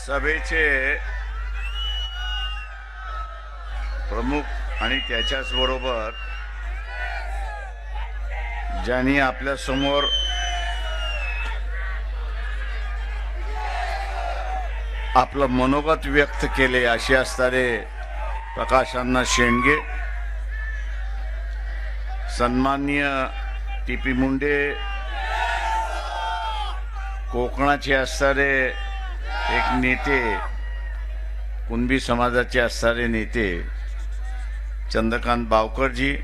सभेचे प्रमुख आणि त्याच्याच बरोबर ज्यांनी आपल्या समोर आपलं मनोगत व्यक्त केले असे असणारे प्रकाशअण्णा शेंडगे, सन्माननीय टी.पी. मुंडे, कोकणाचे असणारे एक नेते, कुणबी समाजाचे असणारे नेते चंद्रकांत बावकरजी,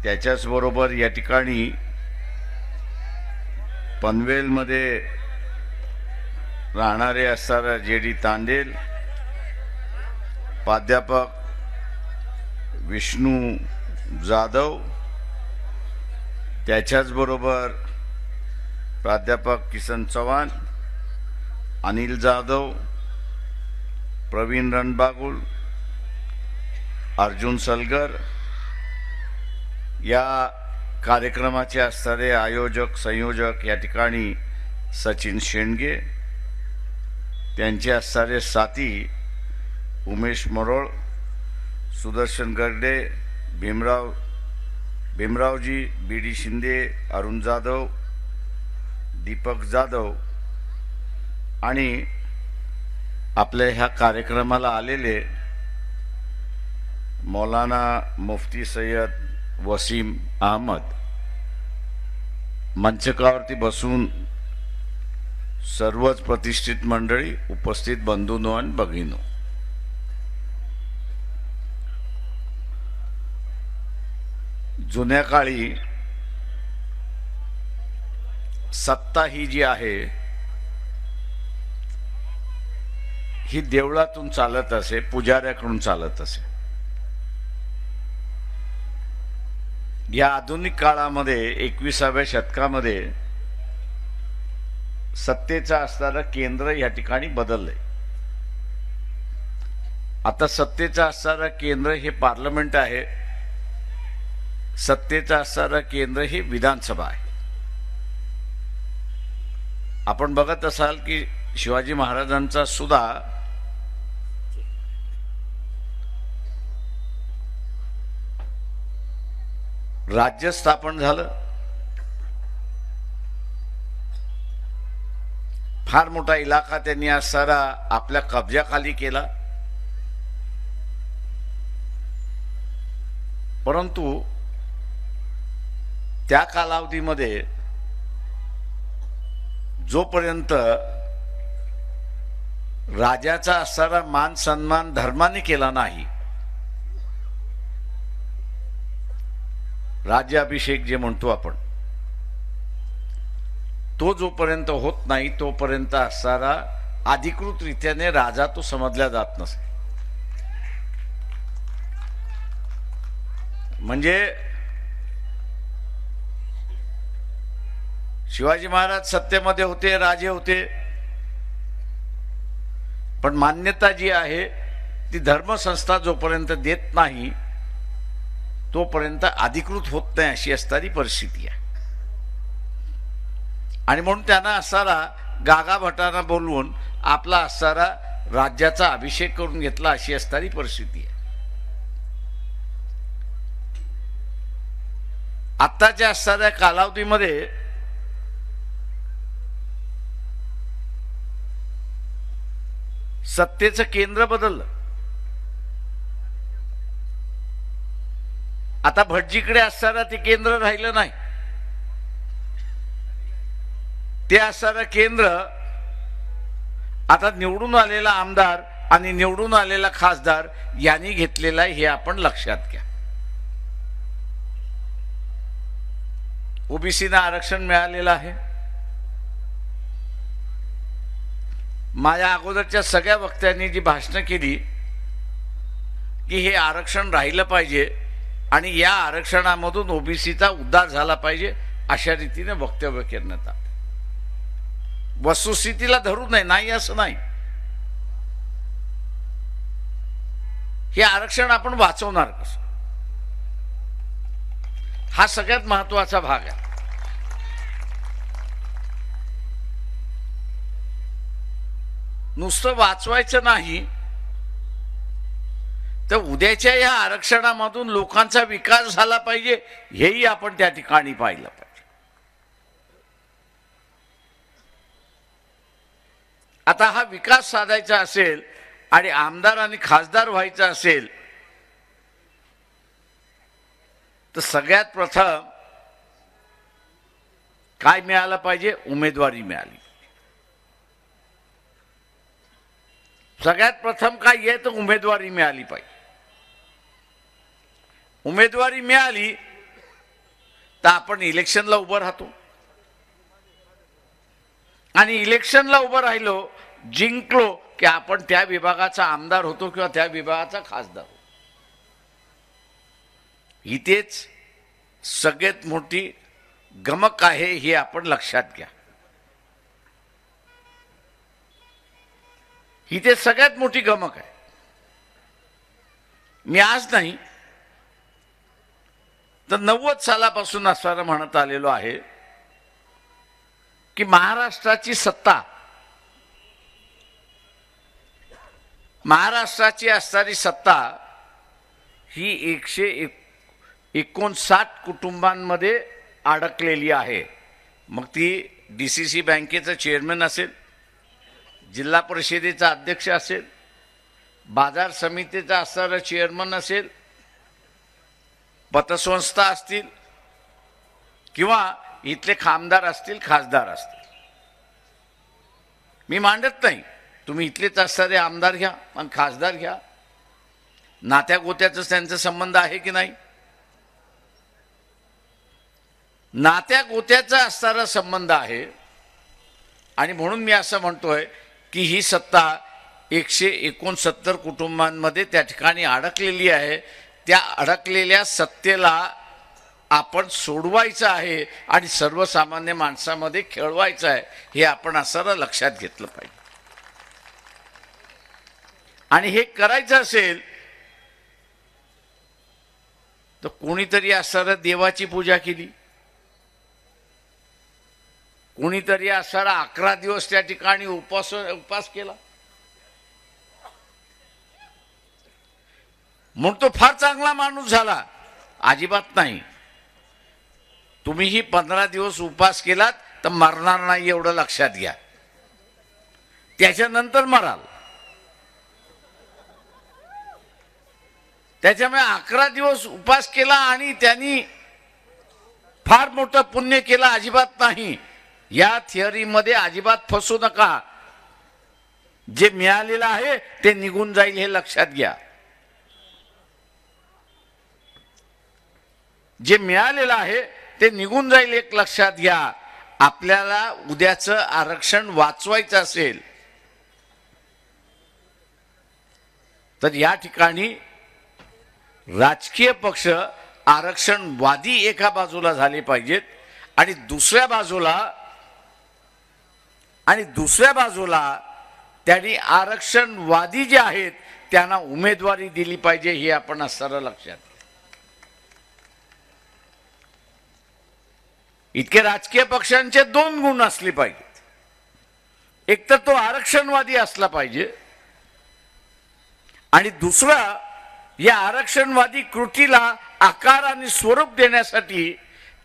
त्याच्याच बरोबर या ठिकाणी पनवेलमध्ये राहणारे असणारा जे.डी. तांडेल, प्राध्यापक विष्णू जाधव, त्याच्याच बरोबर प्राध्यापक किसन चव्हाण, अनिल जाधव, प्रवीण रणबागुल, अर्जुन सलगर, या कार्यक्रमाचे असणारे आयोजक संयोजक या ठिकाणी सचिन शेंडगे, त्यांचे असणारे साथी उमेश मरोळ, सुदर्शन गर्डे, भीमरावजी, बी.डी. शिंदे, अरुण जाधव, दीपक जाधव आणि आपल्या ह्या कार्यक्रमाला आलेले मौलाना मुफ्ती सय्यद वसीम अहमद, मंचकावरती बसून सर्वच प्रतिष्ठित मंडळी, उपस्थित बंधूंनो आणि भगिनींनो, जुन्या काळी सत्ता ही जी आहे ही देवळातून चालत असे, पुजाऱ्याकडून चालत असे. या आधुनिक काळामध्ये 21व्या शतकामध्ये सत्तेचं असणारं केंद्र या ठिकाणी बदललंय. आता सत्तेचं असणारं केंद्र हे पार्लमेंट आहे, सत्तेचं असणारं केंद्र हे विधानसभा आहे. आपण बघत असाल की शिवाजी महाराजांचा सुद्धा राज्य स्थापन झालं, फार मोठा इलाका त्यांनी आज सारा आपल्या कब्जाखाली केला. परंतु त्या कालावधीमध्ये जोपर्यंत राजाचा असणारा मान सन्मान धर्माने केला नाही, राज्याभिषेक जे म्हणतो आपण, तो जोपर्यंत होत नाही तोपर्यंत असणारा अधिकृत रीतीने राजा तो समजला जात नसे. म्हणजे शिवाजी महाराज सत्तेमध्ये होते, राजे होते, पण मान्यता जी आहे ती धर्मसंस्था जोपर्यंत देत नाही तोपर्यंत अधिकृत होत नाही, अशी असणारी परिस्थिती आहे. आणि म्हणून त्यांना असणारा गागा भटांना बोलवून आपला असणारा राज्याचा अभिषेक करून घेतला, अशी असणारी परिस्थिती आहे. आत्ताच्या असणाऱ्या कालावधीमध्ये सत्तेचं केंद्र बदललं. आता भटजीकडे असणारं ते केंद्र राहिलं नाही. ते असणारं केंद्र आता निवडून आलेला आमदार आणि निवडून आलेला खासदार यांनी घेतलेला आहे, हे आपण लक्षात घ्या. ओबीसीना आरक्षण मिळालेलं आहे. माझ्या अगोदरच्या सगळ्या वक्त्यांनी जी भाषणं केली की हे आरक्षण राहिलं पाहिजे आणि या आरक्षणामधून ओबीसीचा उद्धार झाला पाहिजे, अशा रीतीने वक्तव्य करण्यात आलं. वस्तुस्थितीला धरू नये, नाही असं नाही. हे आरक्षण आपण वाचवणार कसं, हा सगळ्यात महत्त्वाचा भाग आहे. नुसतं वाचवायचं नाही, तर उद्याच्या या आरक्षणामधून लोकांचा विकास झाला पाहिजे हेही आपण त्या ठिकाणी पाहिलं पाहिजे. आता हा विकास साधायचा असेल आणि आमदार आणि खासदार व्हायचा असेल तर सगळ्यात प्रथम काय मिळालं पाहिजे? उमेदवारी मिळाली. सगळ्यात प्रथम काय आहे तर उमेदवारी मिळाली पाहिजे. उमेदवारी मिळाली तर आपण इलेक्शनला उभं राहतो आणि इलेक्शनला उभं राहिलो, जिंकलो की आपण त्या विभागाचा आमदार होतो किंवा त्या विभागाचा खासदार होतो. इथेच सगळ्यात मोठी गमक आहे हे आपण लक्षात घ्या. इथे सगळ्यात मोठी गमक आहे. मी आज नाही तर 90 सालापासून असं म्हणत आलेलो आहे की महाराष्ट्राची सत्ता, महाराष्ट्राची असणारी सत्ता ही 159 कुटुंबांमध्ये अडकलेली आहे. मग ती DCC बँकेचं चेअरमन असेल, जिल्हा परिषदेचा अध्यक्ष असेल, बाजार समितीचा असणारा चेअरमन असेल, पतसंस्था असतील किंवा इथले आमदार असतील, खासदार असतील. मी मांडत नाही, तुम्ही इथलेच असणारे आमदार घ्या आणि खासदार घ्या, नात्या गोत्याचा त्यांचा संबंध आहे की नाही? नात्या गोत्याचा असणारा संबंध आहे. आणि म्हणून मी असं म्हणतोय की ही सत्ता 169 कुटुंबांमध्ये त्या ठिकाणी अडकलेली आहे. त्या अडकलेल्या सत्तेला आपण सोडवायचं आहे आणि सर्वसामान्य माणसामध्ये खेळवायचं आहे हे आपण असं लक्षात घेतलं पाहिजे. आणि हे करायचं असेल तर कोणीतरी असणारं देवाची पूजा केली, कोणीतरी असणारा 11 दिवस त्या ठिकाणी उपास केला म्हणून तो फार चांगला माणूस झाला. अजिबात नाही. तुम्हीही 15 दिवस उपास केलात तर मरणार नाही एवढं लक्षात घ्या. त्याच्यानंतर मराल. त्याच्यामुळे 11 दिवस उपास केला आणि त्यांनी फार मोठं पुण्य केलं अजिबात नाही. या थिअरीमध्ये अजिबात फसू नका. जे मिळालेलं आहे ते निघून जाईल हे लक्षात घ्या. जे मिळालेलं आहे ते निघून जाईल एक लक्षात घ्या. आपल्याला उद्याचं आरक्षण वाचवायचं असेल तर या ठिकाणी राजकीय पक्ष आरक्षणवादी एका बाजूला झाले पाहिजेत आणि दुसऱ्या बाजूला त्यांनी आरक्षणवादी जे आहेत त्यांना उमेदवारी दिली पाहिजे हे आपण असं लक्षात. इतके राजकीय पक्षांचे 2 गुण असले पाहिजेत. एक तर तो आरक्षणवादी असला पाहिजे आणि दुसरा या आरक्षणवादी कृतीला आकार आणि स्वरूप देण्यासाठी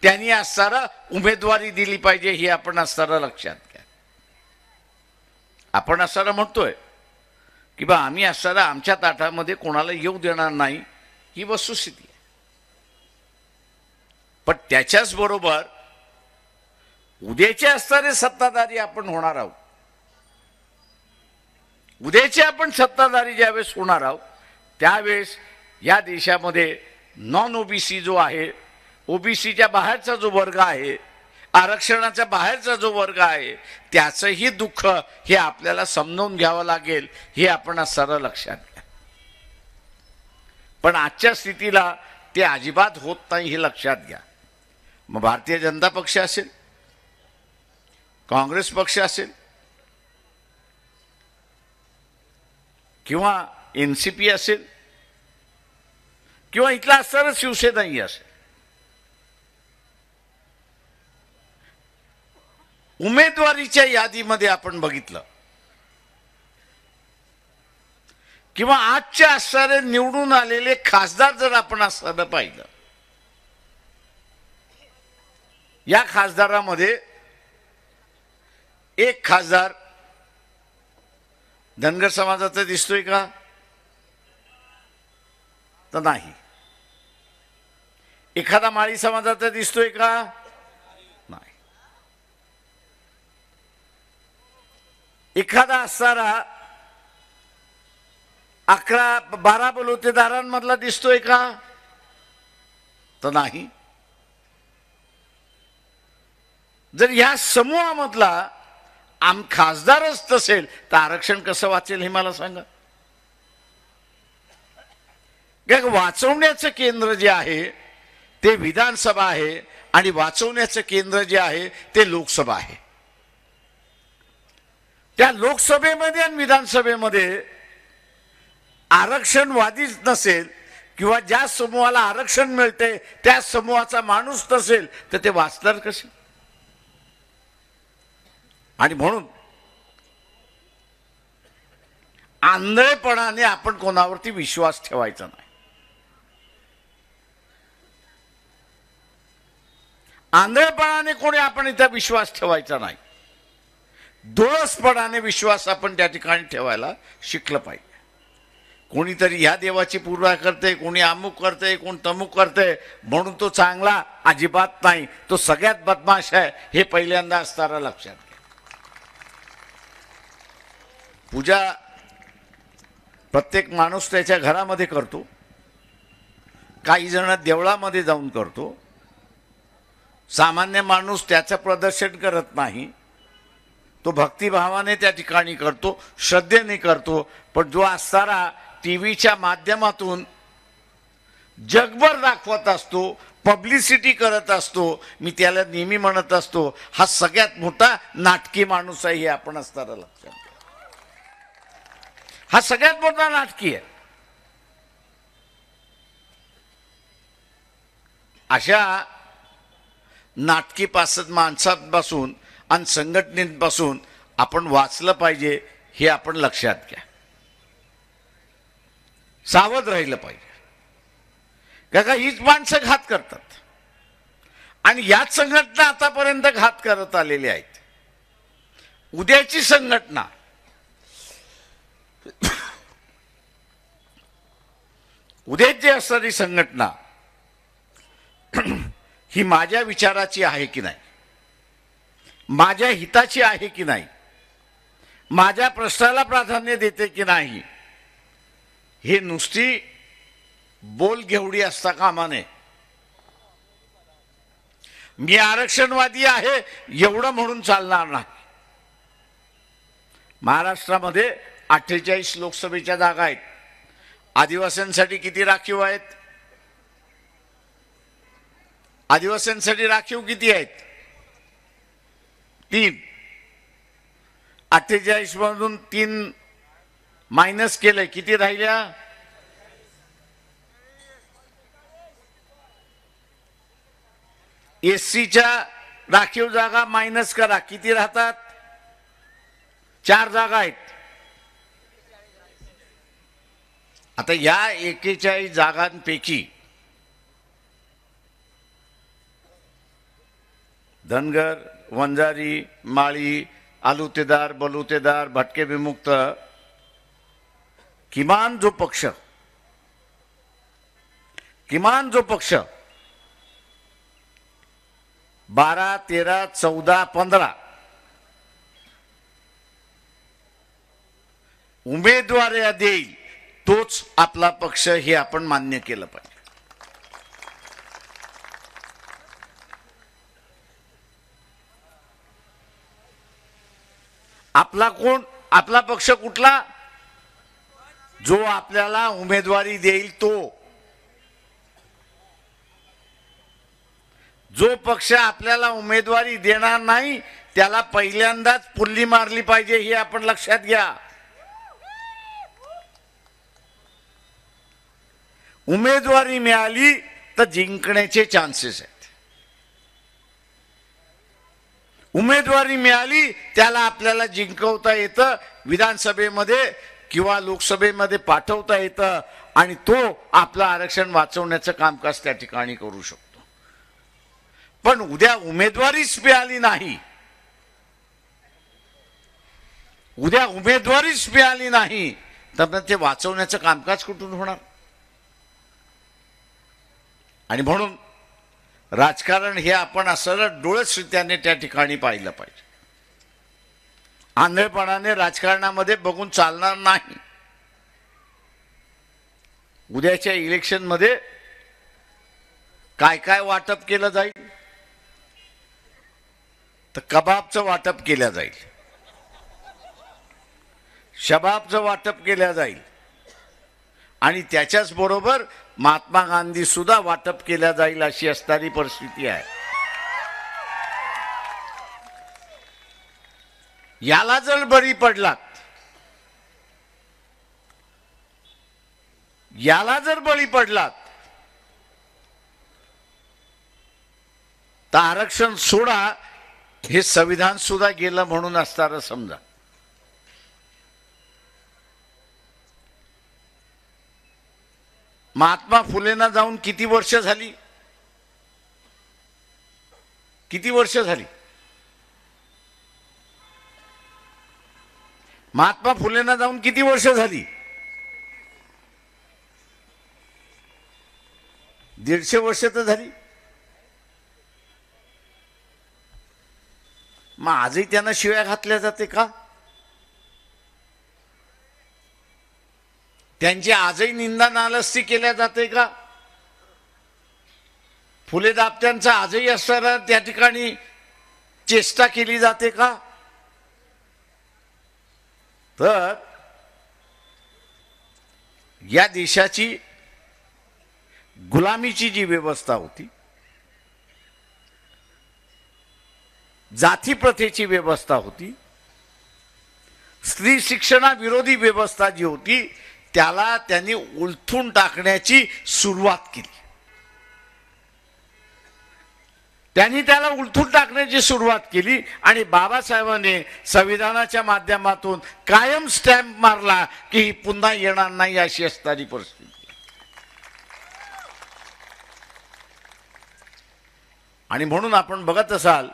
त्यांनी असणारा उमेदवारी दिली पाहिजे हे आपण असणारा लक्षात घ्या. आपण असणारा म्हणतोय की बा आम्ही असणारा आमच्या ताटामध्ये कोणाला येऊ देणार नाही ही वस्तुस्थिती आहे. पण त्याच्याच बरोबर उद्याचे असणारे सत्ताधारी आपण होणार आहोत. उद्याचे आपण सत्ताधारी ज्यावेळेस होणार आहोत त्यावेळेस या देशामध्ये नॉन ओबीसी जो आहे, ओबीसीच्या बाहेरचा जो वर्ग आहे, आरक्षणाच्या बाहेरचा जो वर्ग आहे त्याचंही दुःख हे आपल्याला समजून घ्यावं लागेल हे आपण सरळ लक्षात घ्या. पण आजच्या स्थितीला ते अजिबात होत नाही हे लक्षात घ्या. मग भारतीय जनता पक्ष असेल, काँग्रेस पक्ष असेल किंवा NCP असेल किंवा इथला असणारा शिवसेनाही असेल, उमेदवारीच्या यादीमध्ये आपण बघितलं किंवा आजचे असणारे निवडून आलेले खासदार जर आपण असताना पाहिलं, या खासदारामध्ये एक खासदार धनगर समाजाचा दिसतोय का? तर नाही. एखादा माळी समाजाचा दिसतोय का? नाही. एखादा असणारा 11-12 बलुतेदारांमधला दिसतोय का? तर नाही. जर या समूहामधला खासदारच नसेल तर आरक्षण कसं वाचेल हे मला सांगा. वाचवण्याचं केंद्र जे आहे ते विधानसभा आहे आणि वाचवण्याचं केंद्र जे आहे ते लोकसभा आहे. त्या लोकसभेमध्ये आणि विधानसभेमध्ये आरक्षणवादीच नसेल किंवा ज्या समूहाला आरक्षण मिळते त्या समूहाचा माणूस नसेल तर ते वाचणार कसे? आणि म्हणून आंधळेपणाने आपण कोणावरती विश्वास ठेवायचा नाही. आंधळेपणाने कोणी आपण इथं विश्वास ठेवायचा नाही. डोळसपणाने विश्वास आपण त्या ठिकाणी ठेवायला शिकलं पाहिजे. कोणीतरी ह्या देवाची पूजा करते, कोणी अमुक करते, कोण तमुक करते म्हणून तो चांगला अजिबात नाही. तो सगळ्यात बदमाश आहे हे पहिल्यांदा असताना लक्षात घ्या. पूजा प्रत्येक माणूस त्याच्या घरामध्ये करतो, काही जण देवळामध्ये जाऊन करतो. सामान्य माणूस त्याचं प्रदर्शन करत नाही, तो भक्तिभावाने त्या ठिकाणी करतो, श्रद्धेने करतो. पण जो असणारा टीव्हीच्या माध्यमातून जगभर दाखवत असतो, पब्लिसिटी करत असतो, मी त्याला नेहमी म्हणत असतो हा सगळ्यात मोठा नाटकी माणूस आहे हे आपण असणारा लक्षात घ्या. हा सगळ्यात मोठा नाटकी आहे. अशा नाटकीपासून माणसांपासून आणि संघटनेपासून आपण वाचलं पाहिजे हे आपण लक्षात घ्या. सावध राहिलं पाहिजे. का हीच माणसं घात करतात आणि याच संघटना आतापर्यंत घात करत आलेल्या आहेत. उद्याची संघटना उद्याची असणारी संघटना ही माझ्या विचाराची आहे की नाही, माझ्या हिताची आहे की नाही, माझ्या प्रश्नाला प्राधान्य देते की नाही, हे नुसती बोल घेवडी असता कामा नये. मी आरक्षणवादी आहे एवढं म्हणून चालणार नाही. महाराष्ट्रामध्ये 48 लोकसभेच्या जागा आहेत. आदिवासींसाठी किती राखीव आहेत? आदिवासींसाठी राखीव किती आहेत? 3. 48 मधून 3 मायनस केलंय, किती राहिल्या? एससीच्या राखीव जागा मायनस करा, किती राहतात? 4 जागा आहेत. आता या 41 जागांपैकी धनगर, वंजारी, माळी, आलुतेदार, बलुतेदार, भटके विमुक्त, किमान जो पक्ष 12, 13, 14, 15 उमेदवार देईल तोच आपला पक्ष हे आपण मान्य केलं पाहिजे. आपला पक्ष कुठला? जो आपल्याला उमेदवारी देईल तो. जो पक्ष आपल्याला उमेदवारी देणार नाही त्याला पहिल्यांदाच पुल्ली मारली पाहिजे हे आपण लक्षात घ्या. उमेदवारी मिळाली तर जिंकण्याचे चान्सेस आहेत. उमेदवारी मिळाली त्याला आपल्याला जिंकवता येतं. विधानसभेमध्ये किंवा लोकसभेमध्ये पाठवता येतं आणि तो आपलं आरक्षण वाचवण्याचं कामकाज त्या ठिकाणी करू शकतो. पण उद्या उमेदवारीच मिळाली नाही, उद्या उमेदवारीच मिळाली नाही तर ते वाचवण्याचं कामकाज कुठून होणार? आणि म्हणून राजकारण हे आपण असं डोळसरित्याने त्या ठिकाणी पाहिलं पाहिजे. आंधळेपणाने राजकारणामध्ये बघून चालणार नाही. उद्याच्या इलेक्शनमध्ये काय काय वाटप केलं जाईल? तर कबाबचं वाटप केलं जाईल, शबाबचं वाटप केलं जाईल आणि त्याच्याच बरोबर महात्मा गांधी सुद्धा वाटप केल्या जाईल अशी असणारी परिस्थिती आहे. याला जर बळी पडलात, याला जर बळी पडलात तर आरक्षण सोडा, हे संविधान सुद्धा गेलं म्हणून असणारं समजा. महात्मा फुलेंना जाऊन किती वर्ष झाली? किती वर्ष झाली? महात्मा फुलेंना जाऊन किती वर्ष झाली? 150 वर्ष तर झाली. मग आजही त्यांना शिव्या घातल्या जाते का? त्यांची आजही निंदा नालस्ती केल्या जाते का? फुले दाप्त्यांचा आजही असणारा त्या ठिकाणी चेष्टा केली जाते का? तर या देशाची गुलामीची जी व्यवस्था होती, जाती प्रथेची व्यवस्था होती, स्त्री शिक्षणाविरोधी व्यवस्था जी होती, त्याला त्यांनी उलथून टाकण्याची सुरुवात केली. त्यांनी त्याला उलथून टाकण्याची सुरुवात केली आणि बाबासाहेबांनी संविधानाच्या माध्यमातून कायम स्टॅम्प मारला की ही पुन्हा येणार नाही अशी असणारी परिस्थिती. आणि म्हणून आपण बघत असाल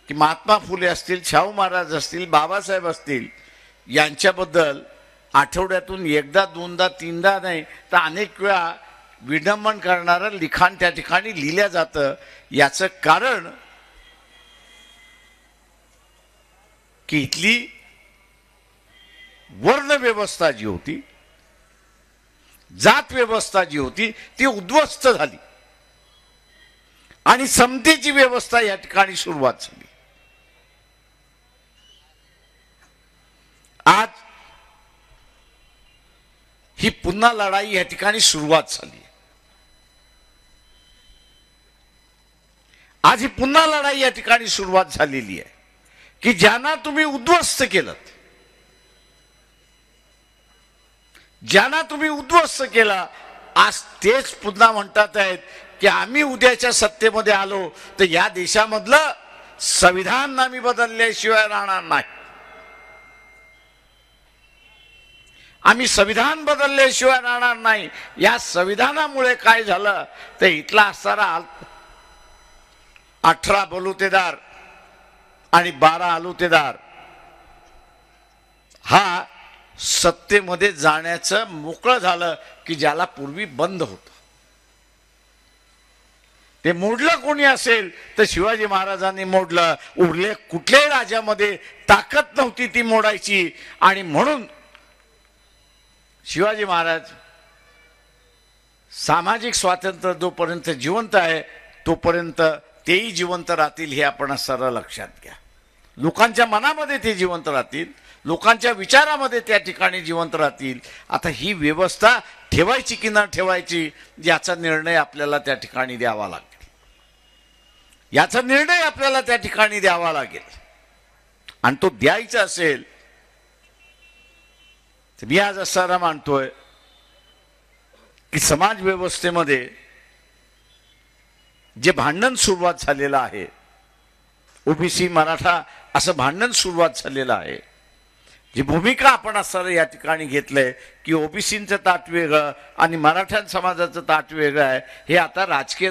की महात्मा फुले असतील, शाहू महाराज असतील, बाबासाहेब असतील, यांच्याबद्दल आठवड्यातून एकदा दोनदा तीनदा नाही तर अनेक वेळा विडंबन करणारं लिखाण त्या ठिकाणी लिहिलं जातं. याचं कारण की इथली वर्ण व्यवस्था जी होती, जात व्यवस्था जी होती ती उद्ध्वस्त झाली आणि समतेची व्यवस्था या ठिकाणी सुरुवात झाली. आज ही पुन्हा लढाई या ठिकाणी सुरुवात झाली. आज ही पुन्हा लढाई या ठिकाणी सुरुवात झालेली आहे की ज्यांना तुम्ही उद्ध्वस्त केलं, ज्यांना तुम्ही उद्ध्वस्त केला, आज तेच पुन्हा म्हणतात आहेत की आम्ही उद्याच्या सत्तेमध्ये आलो तर या देशामधलं संविधान आम्ही बदलल्याशिवाय राहणार नाही. आम्ही संविधान बदलल्याशिवाय राहणार नाही. या संविधानामुळे काय झालं तर इथला असणारा 18 बलुतेदार आणि 12 आलुतेदार हा सत्तेमध्ये जाण्याचं मोकळं झालं की ज्याला पूर्वी बंद होतं. ते मोडलं कोणी असेल तर शिवाजी महाराजांनी मोडलं. उरले कुठल्याही राजामध्ये ताकद नव्हती ती मोडायची. आणि म्हणून शिवाजी महाराज सामाजिक स्वातंत्र्य जोपर्यंत जिवंत आहे तोपर्यंत तेही जिवंत राहतील हे आपण सर्व लक्षात घ्या. लोकांच्या मनामध्ये ते जिवंत राहतील, लोकांच्या विचारामध्ये त्या ठिकाणी जिवंत राहतील. आता ही व्यवस्था ठेवायची की न ठेवायची याचा निर्णय आपल्याला त्या ठिकाणी द्यावा लागेल. याचा निर्णय आपल्याला त्या ठिकाणी द्यावा लागेल. आणि तो द्यायचा असेल तर मी आज असा मानतोय की समाज व्यवस्थेमध्ये जे भांडण सुरुवात झालेलं आहे, ओबीसी मराठा असं भांडण सुरुवात झालेलं आहे, जी भूमिका आपण असं या ठिकाणी घेतलंय की ओबीसींचं ताट वेगळं आणि मराठा समाजाचं ताट वेगळं आहे, हे आता राजकीय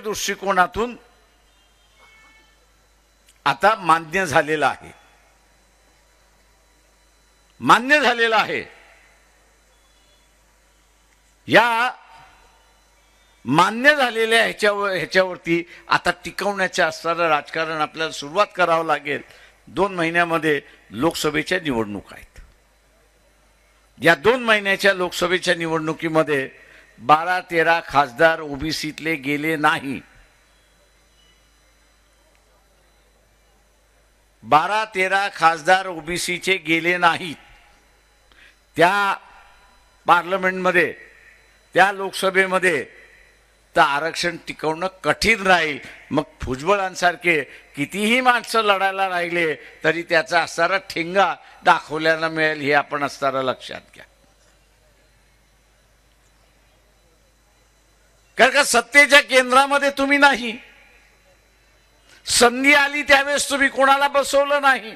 दृष्टिकोनातून आता मान्य झालेलं आहे। या मान्य झालेल्या ह्याच्यावरती आता टिकवण्याचं असणारं राजकारण आपल्याला सुरुवात करावं लागेल। 2 महिन्यामध्ये लोकसभेच्या निवडणूक आहेत। या 2 महिन्याच्या लोकसभेच्या निवडणुकीमध्ये 12-13 खासदार ओबीसीतले गेले नाही। 12-13 खासदार ओबीसीचे गेले नाहीत। त्या पार्लमेंटमध्ये, त्या लोकसभेमध्ये तर आरक्षण टिकवणं कठीण राहील। मग भुजबळांसारखे कितीही माणसं लढायला राहिले तरी त्याचा असणारा ठेंगा दाखवल्याला मिळेल, हे आपण असणारा लक्षात घ्या। कारण का सत्तेच्या केंद्रामध्ये तुम्ही नाही, संधी आली त्यावेळेस तुम्ही कोणाला बसवलं नाही।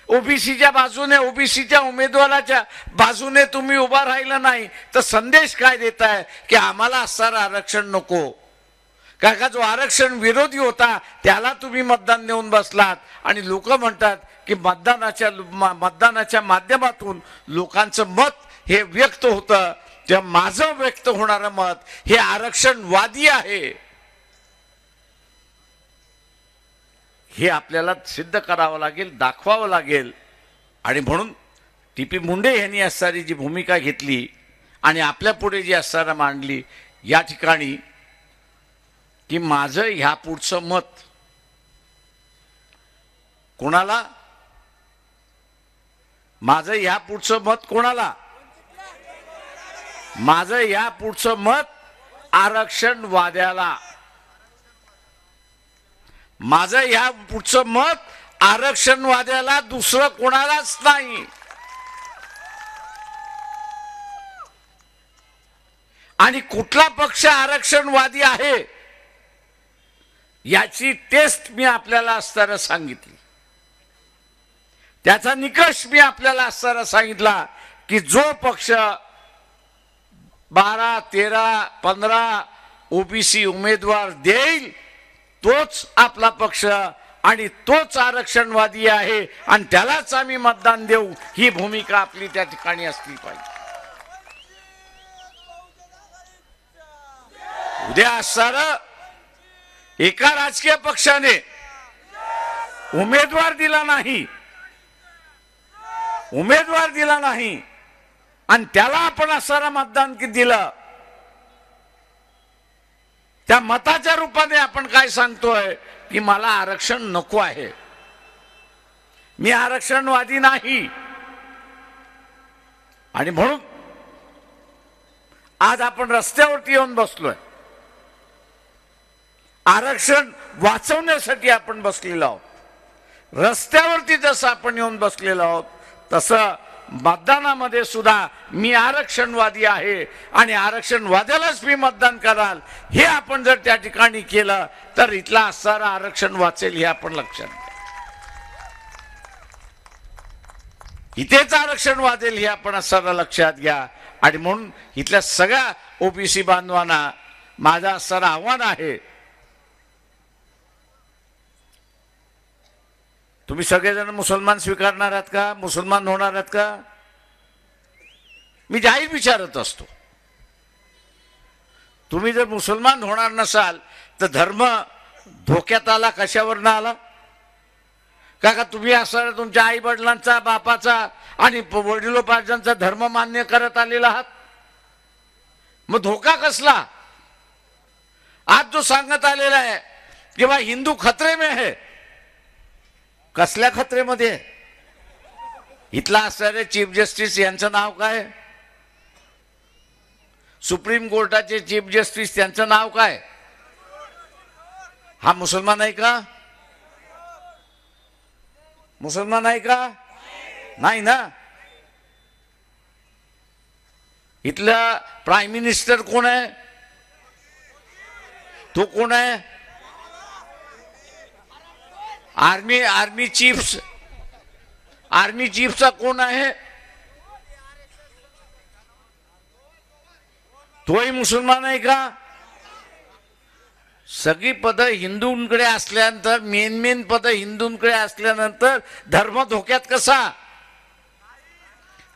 ओबीसीच्या बाजूने, ओबीसीच्या उमेदवाराच्या बाजूने तुम्ही उभा राहिला नाही, तर संदेश काय देताय की आम्हाला असणारं आरक्षण नको। का जो आरक्षण विरोधी होता त्याला तुम्ही मतदान देऊन बसलात आणि लोक म्हणतात की मतदानाच्या माध्यमातून लोकांचं मत हे व्यक्त होतं, तेव्हा माझं व्यक्त होणारं मत हे आरक्षणवादी आहे, हे आपल्याला सिद्ध करावं लागेल, दाखवावं लागेल। आणि म्हणून टी.पी. मुंडे यांनी असणारी जी भूमिका घेतली आणि आपल्या पुढे जी असणारा मांडली या ठिकाणी की माझं ह्या पुढचं मत कोणाला, माझं ह्या पुढचं मत कोणाला, माझं ह्या पुढचं मत आरक्षणवाद्याला, माझं ह्या पुढचं मत आरक्षणवाद्याला, दुसरं कोणालाच नाही। आणि कुठला पक्ष आरक्षणवादी आहे याची टेस्ट मी आपल्याला असताना सांगितली, त्याचा निकष मी आपल्याला असताना सांगितला की जो पक्ष 12, 13, 15 ओबीसी उमेदवार देईल तोच आपला पक्ष आणि तोच आरक्षणवादी आहे आणि त्यालाच आम्ही मतदान देऊ, ही भूमिका आपली त्या ठिकाणी असली पाहिजे। उद्या असणारं एका राजकीय पक्षाने उमेदवार दिला नाही आणि त्याला आपण असणारं मतदान दिलं, त्या मताच्या रूपाने आपण काय सांगतोय की मला आरक्षण नको आहे, मी आरक्षणवादी नाही। आणि म्हणून आज आपण रस्त्यावरती येऊन बसलोय, आरक्षण वाचवण्यासाठी आपण बसलेलो आहोत। रस्त्यावरती जसं आपण येऊन बसलेलो आहोत तसं मतदानामध्ये सुद्धा मी आरक्षणवादी आहे आणि आरक्षणवाद्यालाच मी मतदान कराल, हे आपण जर त्या ठिकाणी केलं तर इथला असणारं आरक्षण वाचेल, हे आपण लक्षात घ्या। इथेच आरक्षण वाचेल हे आपण असणारं लक्षात घ्या। आणि म्हणून इथल्या सगळ्या ओबीसी बांधवांना माझं असणारं आव्हान आहे, तुम्ही सगळेजण मुसलमान स्वीकारणार आहात का, मुसलमान होणार आहात का? मी जाहीर विचारत असतो, तुम्ही जर मुसलमान होणार नसाल तर धर्म धोक्यात आला, कशावरनं आला? का तुम्ही असं तुमच्या आई वडिलांचा, बापाचा आणि वडिलोपार्जनचा धर्म मान्य करत आलेला आहात, मग धोका कसला? आज जो सांगत आलेला आहे की बा हिंदू खतरे में है, कसल्या खतरेमध्ये? इथला असणारे चीफ जस्टिस यांचं नाव काय? सुप्रीम कोर्टाचे चीफ जस्टिस त्यांचं नाव काय? हा मुसलमान आहे का? मुसलमान आहे का? नाही ना। इथला प्राईम मिनिस्टर कोण आहे? तो कोण आहे? आर्मी चीफचा कोण आहे? तोही मुसलमान आहे का? सगळी पदं हिंदूंकडे असल्यानंतर मेन पदं हिंदूंकडे असल्यानंतर धर्म धोक्यात कसा?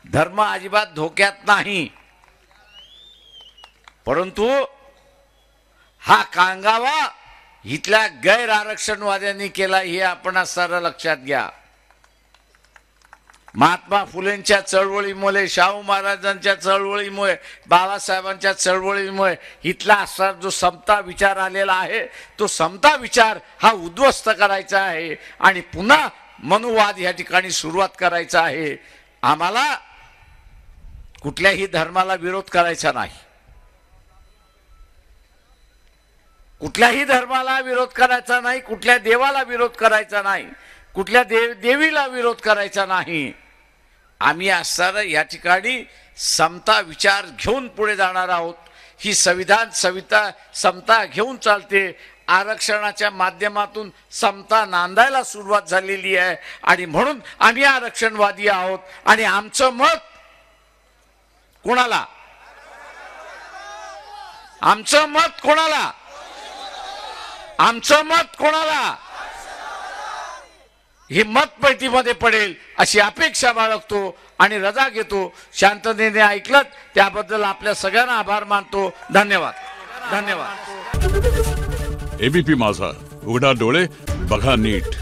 धर्म अजिबात धोक्यात नाही, परंतु हा कांगावा इथल्या गैर आरक्षणवाद्यांनी केला हे आपण सारं लक्षात घ्या. महात्मा फुलेंच्या चळवळीमुळे, शाहू महाराजांच्या चळवळीमुळे, बाबासाहेबांच्या चळवळीमुळे इथला असा जो समता विचार आलेला आहे, तो समता विचार हा उद्ध्वस्त करायचा आहे आणि पुन्हा मनुवाद या ठिकाणी सुरुवात करायचा आहे. आम्हाला कुठल्याही धर्माला विरोध करायचा नाही, कुठल्याही धर्माला विरोध करायचा नाही, कुठल्या देवाला विरोध करायचा नाही, कुठल्या देवीला विरोध करायचा नाही. आम्ही असताना या ठिकाणी समता विचार घेऊन पुढे जाणार आहोत. ही संविधान समता घेऊन चालते. आरक्षणाच्या माध्यमातून समता नांदायला सुरुवात झालेली आहे आणि म्हणून आम्ही आरक्षणवादी आहोत. आणि आमचं मत कोणाला? आमचं मत कोणाला? आमचं मत कोणाला? हे मतपेटीमध्ये पडेल अशी अपेक्षा बाळगतो आणि रजा घेतो. शांततेने ऐकलं त्याबद्दल आपल्या सगळ्यांना आभार मानतो. धन्यवाद. धन्यवाद. एबीपी माझा, उघडा डोळे बघा नीट.